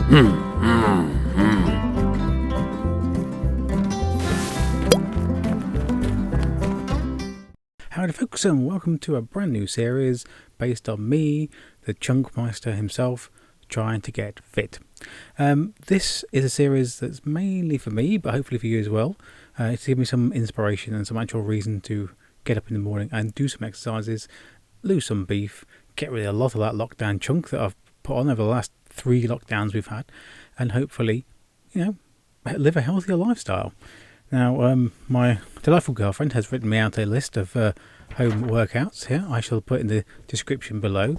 Howdy folks, and welcome to a brand new series based on me, the Chunkmeister himself, trying to get fit. This is a series that's mainly for me, but hopefully for you as well. It's to give me some inspiration and some actual reason to get up in the morning and do some exercises, lose some beef, get rid of a lot of that lockdown chunk that I've put on over the last 3 lockdowns we've had, and hopefully, live a healthier lifestyle. Now, my delightful girlfriend has written me out a list of home workouts here. I shall put in the description below.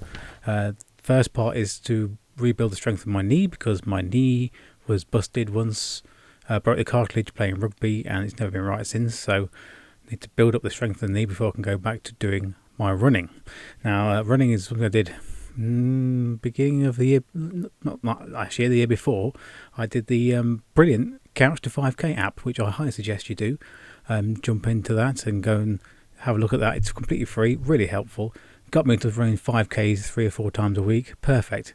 First part is to rebuild the strength of my knee, because my knee was busted once, broke the cartilage playing rugby, and it's never been right since. So I need to build up the strength of the knee before I can go back to doing my running. Now, running is something I did beginning of the year, not last year, the year before. I did the brilliant Couch to 5k app, which I highly suggest you do. Jump into that and go and have a look at that. It's completely free, really helpful. Got me to running 5Ks 3 or 4 times a week. Perfect.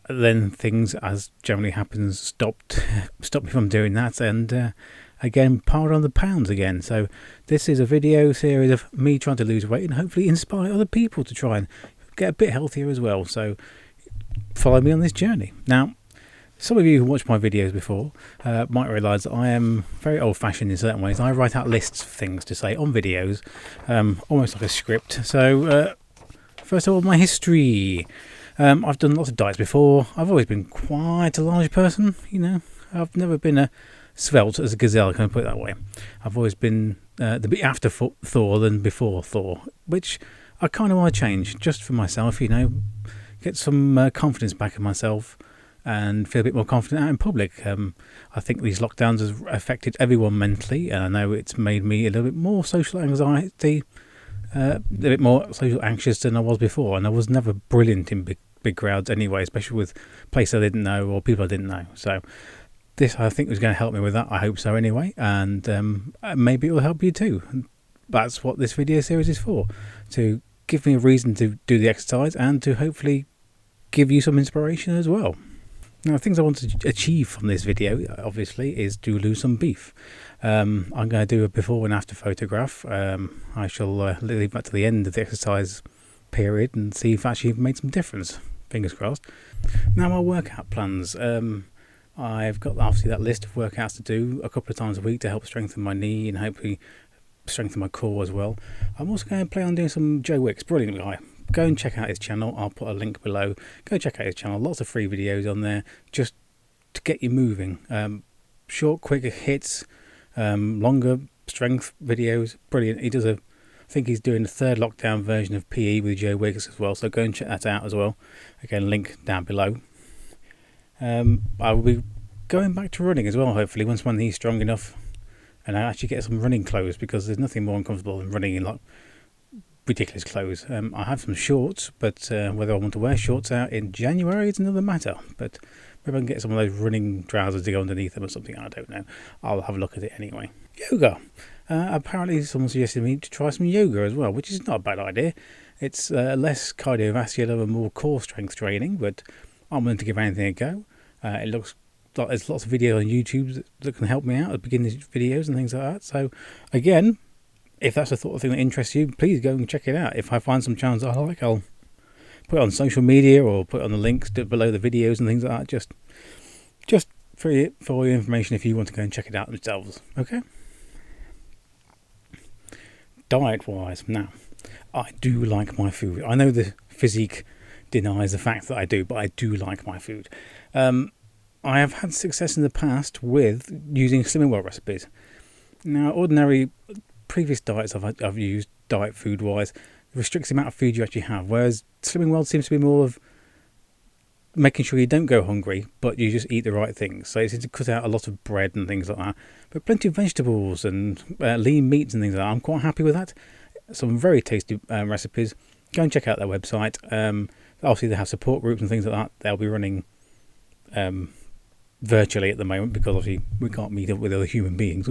Then things, as generally happens, stopped me from doing that, and again piled on the pounds again. So this is a video series of me trying to lose weight and hopefully inspire other people to try and get a bit healthier as well. So follow me on this journey. Now, some of you who watched my videos before might realise that I am very old-fashioned in certain ways. I write out lists of things to say on videos, almost like a script. So first of all, my history. I've done lots of diets before. I've always been quite a large person, I've never been a svelte as a gazelle, can I put it that way. I've always been the bit after Thor than before Thor, which I kind of want to change just for myself, get some confidence back in myself and feel a bit more confident out in public. I think these lockdowns have affected everyone mentally, and I know it's made me a little bit more social anxiety, a bit more social anxious than I was before, and I was never brilliant in big crowds anyway, especially with places I didn't know or people I didn't know. So this, I think, was going to help me with that. I hope so anyway, and maybe it will help you too. And that's what this video series is for, to give me a reason to do the exercise and to hopefully give you some inspiration as well. Now, things I want to achieve from this video, obviously, is to lose some beef. I'm going to do a before and after photograph. I shall leave that to the end of the exercise period and see if actually made some difference. Fingers crossed. Now, my workout plans. I've got obviously that list of workouts to do a couple of times a week to help strengthen my knee and hopefully strengthen my core as well. I'm also going to plan on doing some Joe Wicks, brilliant guy. Go and check out his channel. I'll put a link below. Go check out his channel. Lots of free videos on there just to get you moving. Short, quick hits, longer strength videos. Brilliant. I think he's doing the 3rd lockdown version of PE with Joe Wicks as well. So go and check that out as well. Again, link down below. I will be going back to running as well, hopefully, once my knee's strong enough and I actually get some running clothes, because there's nothing more uncomfortable than running in ridiculous clothes. I have some shorts, but whether I want to wear shorts out in January is another matter. But maybe I can get some of those running trousers to go underneath them or something. I don't know. I'll have a look at it anyway. Yoga. Apparently someone suggested me to try some yoga as well, which is not a bad idea. It's less cardiovascular and more core strength training, but I'm willing to give anything a go. It looks like there's lots of videos on YouTube that can help me out, beginner videos and things like that. So again, if that's the sort of thing that interests you, please go and check it out. If I find some channels I like, I'll put it on social media or put it on the links below the videos and things like that. Just for your information if you want to go and check it out themselves. Okay? Diet-wise, now, I do like my food. I know the physique denies the fact that I do, but I do like my food. I have had success in the past with using Slimming World recipes. Now, ordinary previous diets I've used, diet food wise, restricts the amount of food you actually have, whereas Slimming World seems to be more of making sure you don't go hungry, but you just eat the right things. So it's to cut out a lot of bread and things like that, but plenty of vegetables and lean meats and things like that. I'm quite happy with that. Some very tasty recipes. Go and check out their website. Obviously they have support groups and things like that. They'll be running virtually at the moment, because obviously we can't meet up with other human beings.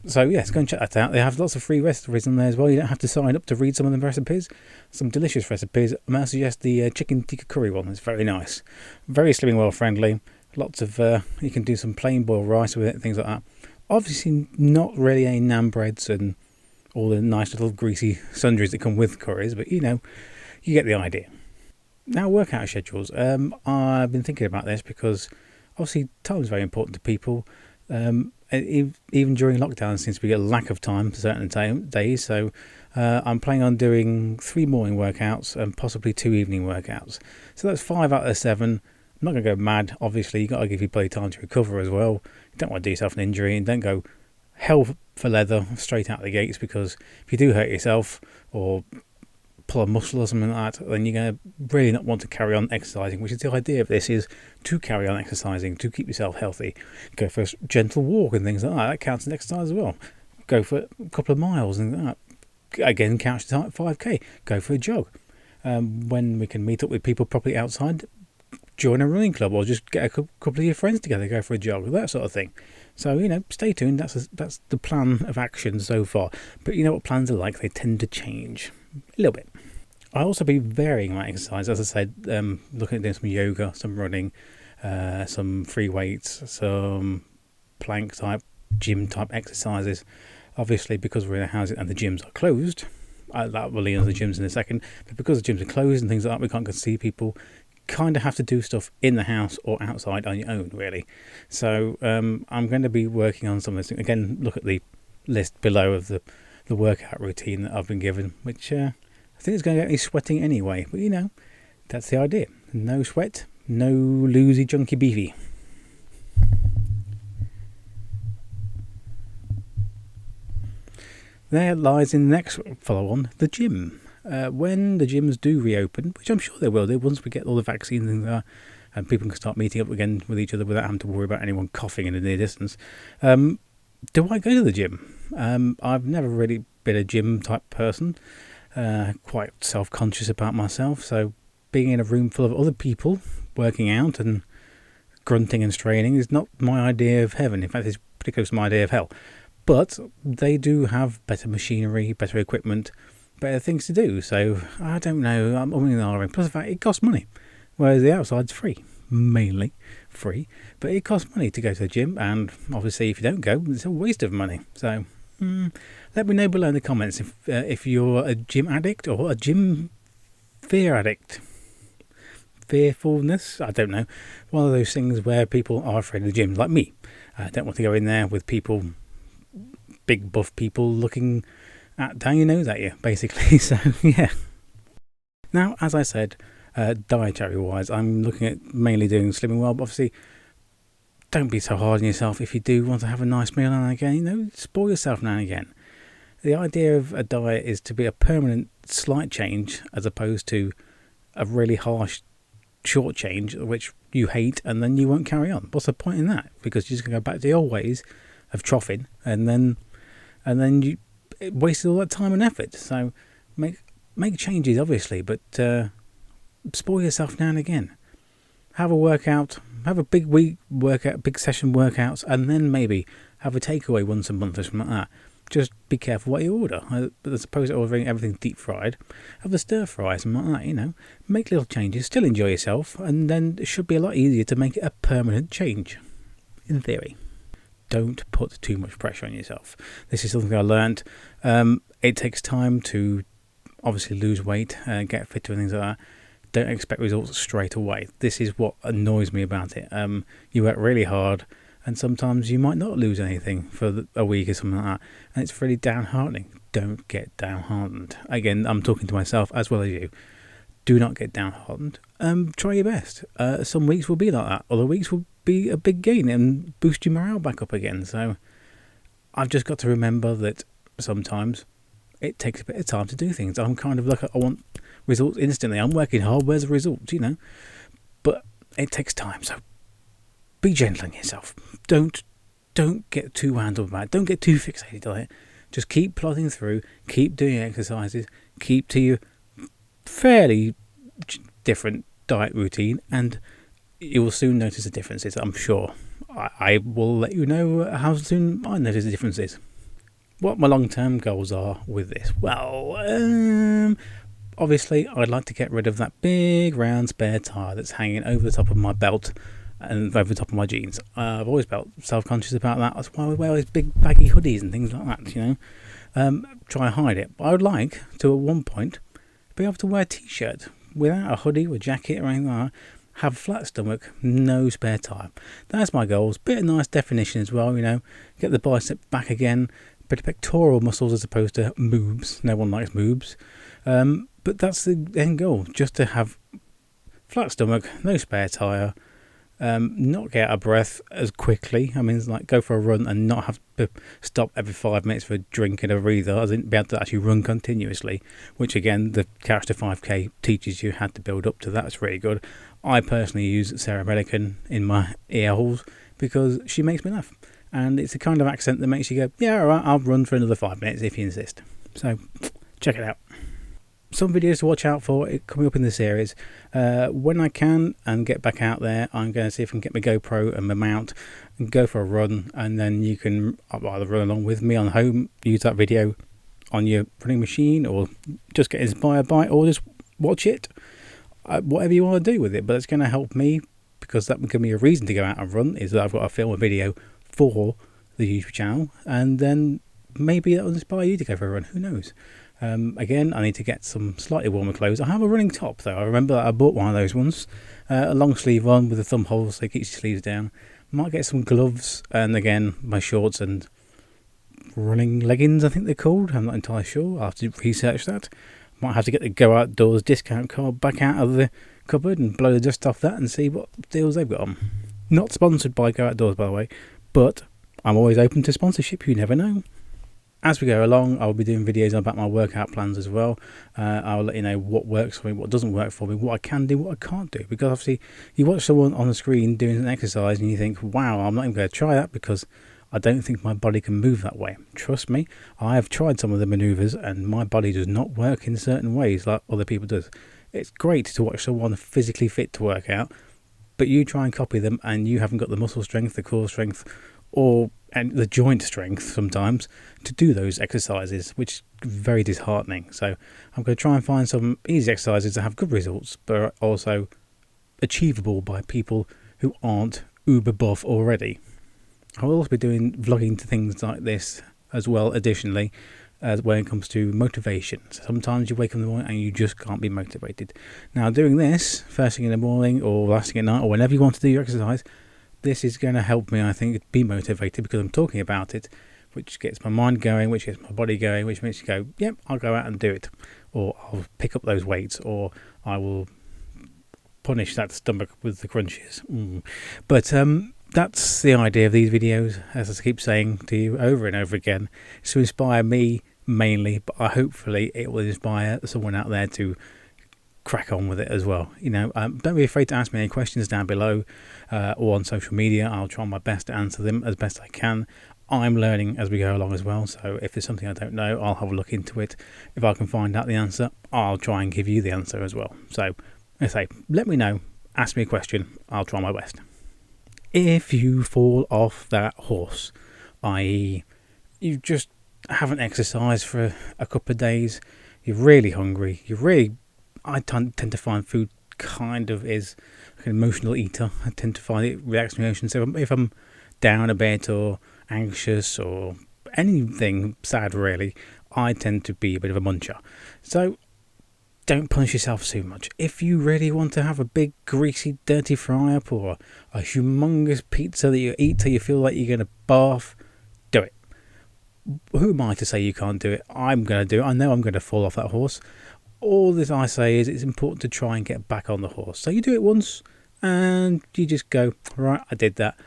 So yes, go and check that out. They have lots of free recipes on there as well. You don't have to sign up to read some of the recipes. Some delicious recipes. I suggest the chicken tikka curry one. It's very nice, very Slimming World friendly. Lots of you can do some plain boiled rice with it, things like that. Obviously, not really any naan breads and all the nice little greasy sundries that come with curries, but you get the idea. Now, workout schedules. I've been thinking about this because obviously time is very important to people. Even during lockdown, there seems to be a lack of time for certain days. So I'm planning on doing 3 morning workouts and possibly 2 evening workouts. So that's 5 out of 7. I'm not going to go mad. Obviously, you've got to give your body time to recover as well. You don't want to do yourself an injury, and don't go hell for leather straight out the gates, because if you do hurt yourself or pull a muscle or something like that, then you're going to really not want to carry on exercising, which is the idea of this, is to carry on exercising, to keep yourself healthy. Go for a gentle walk and things like that. That counts as exercise as well. Go for a couple of miles and that. Again, counts as 5k. Go for a jog. When we can meet up with people properly outside, join a running club or just get a couple of your friends together, go for a jog, that sort of thing. So, stay tuned. That's the plan of action so far. But you know what plans are like, they tend to change a little bit. I'll also be varying my exercise, as I said, looking at doing some yoga, some running, some free weights, some plank type, gym type exercises. Obviously, because we're in a house and the gyms are closed, that will lead on to the gyms in a second, but because the gyms are closed and things like that, we can't go see people, kind of have to do stuff in the house or outside on your own, really. So I'm going to be working on some of this. Again, look at the list below of the workout routine that I've been given, which I think is going to get me sweating anyway. But that's the idea. No sweat, no loosey, junky, beefy. There lies in the next follow-on, the gym. When the gyms do reopen, which I'm sure they will do once we get all the vaccines and people can start meeting up again with each other without having to worry about anyone coughing in the near distance, do I go to the gym? I've never really been a gym type person, quite self-conscious about myself, so being in a room full of other people working out and grunting and straining is not my idea of heaven. In fact, it's pretty close to my idea of hell. But they do have better machinery, better equipment, better things to do. So I don't know. I'm umming and ahhing. Plus the fact it costs money, whereas the outside's free, mainly free. But it costs money to go to the gym, and obviously if you don't go, it's a waste of money. So let me know below in the comments if you're a gym addict or a gym fear addict. Fearfulness, I don't know. One of those things where people are afraid of the gym, like me. I don't want to go in there with people, big buff people looking down your nose at you, basically. So yeah. Now, as I said, dietary wise, I'm looking at mainly doing Slimming World. Obviously, don't be so hard on yourself. If you do want to have a nice meal now and again, spoil yourself now and again. The idea of a diet is to be a permanent slight change, as opposed to a really harsh short change which you hate and then you won't carry on. What's the point in that? Because you're just going to go back to the old ways of troughing, and then you wasted all that time and effort. So make changes, obviously, but spoil yourself now and again. Have a workout, have a big week workout, big session workouts, and then maybe have a takeaway once a month or something like that. Just be careful what you order. As opposed to ordering everything deep fried, have the stir fry, something like that, Make little changes, still enjoy yourself, and then it should be a lot easier to make it a permanent change, in theory. Don't put too much pressure on yourself. This is something I learned. It takes time to obviously lose weight, get fitter and things like that. Don't expect results straight away. This is what annoys me about it. You work really hard, and sometimes you might not lose anything for a week or something like that, and it's really downheartening. Don't get downhearted. Again, I'm talking to myself as well as you. Do not get downhearted. Try your best. Some weeks will be like that. Other weeks will be a big gain and boost your morale back up again. So I've just got to remember that sometimes it takes a bit of time to do things. I'm kind of like, I want results instantly. I'm working hard. Where's the results? But it takes time. So be gentle on yourself. Don't get too wound up about it. Don't get too fixated on it. Just keep plodding through. Keep doing exercises. Keep to your fairly different diet routine, and you will soon notice the differences, I'm sure. I will let you know how soon I notice the differences. What my long-term goals are with this? Well, obviously I'd like to get rid of that big round spare tyre that's hanging over the top of my belt and over the top of my jeans. I've always felt self-conscious about that. That's why I wear these big baggy hoodies and things like that, try and hide it. But I would like to, at one point, be able to wear a t-shirt without a hoodie or jacket or anything like that. Have a flat stomach, no spare tyre. That's my goals. Bit of nice definition as well, Get the bicep back again. Bit of pectoral muscles as opposed to moobs. No one likes moobs. But that's the end goal. Just to have flat stomach, no spare tyre. Not get out of breath as quickly. I mean, it's like go for a run and not have to stop every 5 minutes for a drink and a breather. I didn't be able to actually run continuously, which again, the Couch to 5K teaches you how to build up to that. It's really good. I personally use Sarah Millican in my ear holes because she makes me laugh. And it's a kind of accent that makes you go, yeah, all right, I'll run for another 5 minutes if you insist. So, check it out. Some videos to watch out for coming up in the series. When I can and get back out there, I'm going to see if I can get my GoPro and my mount and go for a run, and then you can either run along with me on home, use that video on your running machine, or just get inspired by it, or just watch it. Whatever you want to do with it, but it's going to help me because that will give me a reason to go out and run, is that I've got to film a video for the YouTube channel, and then maybe that will inspire you to go for a run. Who knows? Again, I need to get some slightly warmer clothes. I have a running top though. I remember that I bought one of those once, a long sleeve one with the thumb holes so it keeps your sleeves down. Might get some gloves, and again my shorts and running leggings, I think they're called. I'm not entirely sure. I'll have to research that. Might have to get the Go Outdoors discount card back out of the cupboard and blow the dust off that and see what deals they've got on. Not sponsored by Go Outdoors, by the way, but I'm always open to sponsorship. You never know. As we go along, I'll be doing videos about my workout plans as well. I'll let you know what works for me, what doesn't work for me, what I can do, what I can't do. Because obviously, you watch someone on the screen doing an exercise and you think, wow, I'm not even going to try that because I don't think my body can move that way. Trust me, I have tried some of the manoeuvres and my body does not work in certain ways like other people do. It's great to watch someone physically fit to work out, but you try and copy them and you haven't got the muscle strength, the core strength, or and the joint strength sometimes to do those exercises, which is very disheartening. So I'm going to try and find some easy exercises that have good results, but are also achievable by people who aren't uber buff already. I will also be doing vlogging to things like this as well, additionally, when it comes to motivation. Sometimes you wake up in the morning and you just can't be motivated. Now, doing this first thing in the morning or last thing at night or whenever you want to do your exercise, this is going to help me, I think, be motivated because I'm talking about it, which gets my mind going, which gets my body going, which makes you go, yep, I'll go out and do it. Or I'll pick up those weights, or I will punish that stomach with the crunches. But that's the idea of these videos, as I keep saying to you over and over again, is to inspire me mainly, but hopefully it will inspire someone out there to crack on with it as well. Don't be afraid to ask me any questions down below or on social media. I'll try my best to answer them as best I can. I'm learning as we go along as well, so if there's something I don't know, I'll have a look into it. If I can find out the answer, I'll try and give you the answer as well. So I say, let me know, ask me a question, I'll try my best. If you fall off that horse, i.e. you just haven't exercised for a couple of days, you're really hungry, I tend to find food kind of is like an emotional eater. I tend to find it reacts to emotions. So if I'm down a bit or anxious or anything sad really, I tend to be a bit of a muncher. So don't punish yourself too much. If you really want to have a big greasy dirty fry up or a humongous pizza that you eat till you feel like you're going to barf, do it. Who am I to say you can't do it? I'm going to do it. I know I'm going to fall off that horse. All this I say is it's important to try and get back on the horse. So you do it once and you just go, right, I did that.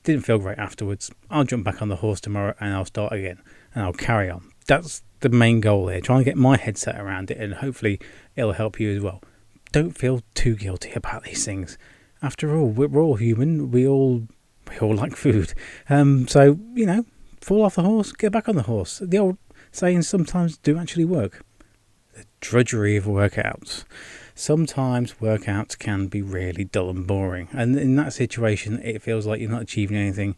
Didn't feel great afterwards. I'll jump back on the horse tomorrow and I'll start again and I'll carry on. That's the main goal here. Trying to get my head set around it, and hopefully it'll help you as well. Don't feel too guilty about these things. After all, we're all human. We all like food. So, fall off the horse, get back on the horse. The old sayings sometimes do actually work. The drudgery of workouts. Sometimes workouts can be really dull and boring, and in that situation it feels like you're not achieving anything,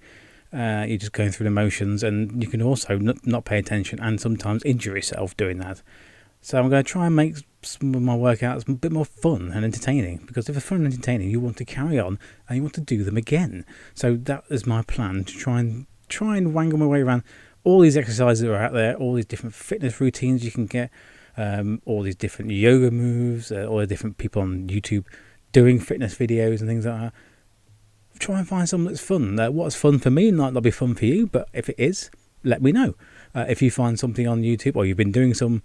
You're just going through the motions, and you can also not pay attention and sometimes injure yourself doing that. So I'm going to try and make some of my workouts a bit more fun and entertaining, because if they're fun and entertaining, you want to carry on and you want to do them again. So that is my plan, to try and wangle my way around all these exercises that are out there, all these different fitness routines you can get, all these different yoga moves, all the different people on YouTube doing fitness videos and things like that. Try and find something that's fun. What's fun for me might not be fun for you, but if it is, let me know. If you find something on YouTube, or you've been doing some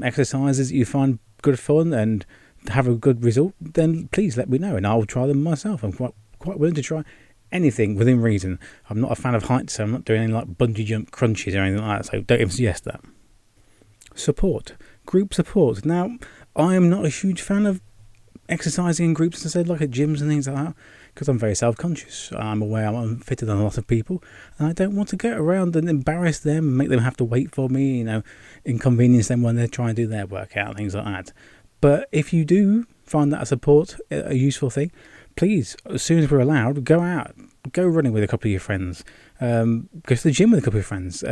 exercises that you find good fun and have a good result, then please let me know, and I'll try them myself. I'm quite willing to try anything within reason. I'm not a fan of heights, so I'm not doing any like bungee jump crunches or anything like that, so don't even suggest that. Support. Group support. Now, I am not a huge fan of exercising in groups, as I said, like at gyms and things like that, because I'm very self-conscious. I'm aware I'm fitter than a lot of people, and I don't want to go around and embarrass them and make them have to wait for me, inconvenience them when they're trying to do their workout and things like that. But if you do find that support a useful thing, please, as soon as we're allowed, go out, go running with a couple of your friends, go to the gym with a couple of friends,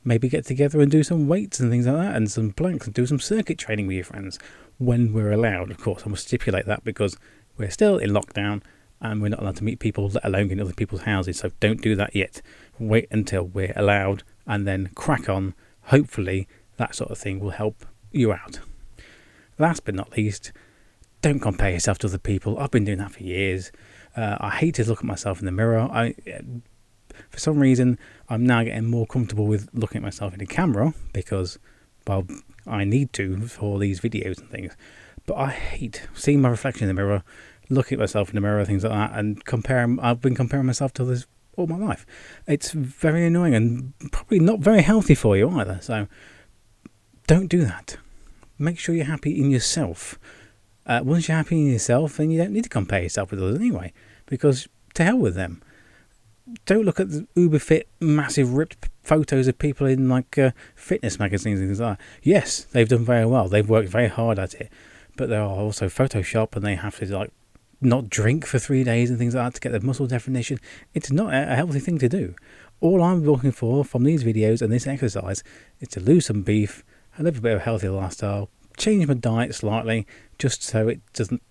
maybe get together and do some weights and things like that, and some planks, and do some circuit training with your friends when we're allowed. Of course, I must stipulate that because we're still in lockdown and we're not allowed to meet people, let alone in other people's houses, so don't do that yet. Wait until we're allowed and then crack on. Hopefully that sort of thing will help you out. Last but not least, don't compare yourself to other people. I've been doing that for years. I hate to look at myself in the mirror. For some reason, I'm now getting more comfortable with looking at myself in the camera because, well, I need to for these videos and things. But I hate seeing my reflection in the mirror, looking at myself in the mirror, things like that, and I've been comparing myself to others all my life. It's very annoying and probably not very healthy for you either. So don't do that. Make sure you're happy in yourself. Once you're happy in yourself, then you don't need to compare yourself with others anyway, because to hell with them. Don't look at the uber fit, massive ripped photos of people in like fitness magazines and things like that. Yes, they've done very well. They've worked very hard at it, but they are also Photoshop, and they have to like not drink for 3 days and things like that to get the muscle definition. It's not a healthy thing to do. All I'm looking for from these videos and this exercise is to lose some beef, and live a bit of a healthier lifestyle, change my diet slightly, just so it doesn't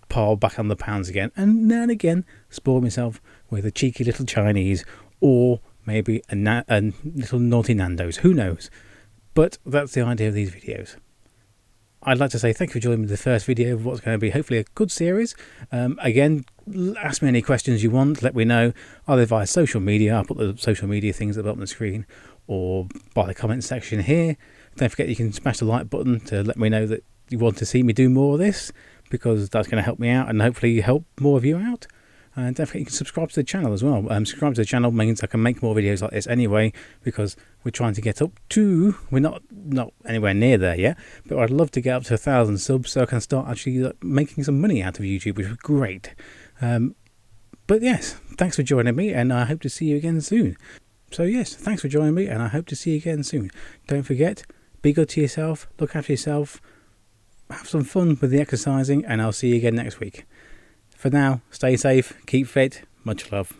pile back on the pounds again, and now and again spoil myself with a cheeky little Chinese, or maybe a little naughty Nando's, who knows. But that's the idea of these videos. I'd like to say thank you for joining me in the first video of what's going to be hopefully a good series. Again, ask me any questions you want, let me know, either via social media. I'll put the social media things at the bottom of the screen, or by the comment section here. Don't forget you can smash the like button to let me know that you want to see me do more of this, because that's going to help me out and hopefully help more of you out. And don't forget you can subscribe to the channel as well. Subscribe to the channel means I can make more videos like this anyway, because we're trying to get up to, we're not anywhere near there yet, but I'd love to get up to 1,000 subs so I can start actually making some money out of YouTube, which would be great. But yes, thanks for joining me, and I hope to see you again soon. So yes, thanks for joining me, and I hope to see you again soon. Don't forget, be good to yourself, look after yourself, have some fun with the exercising, and I'll see you again next week. For now, stay safe, keep fit, much love.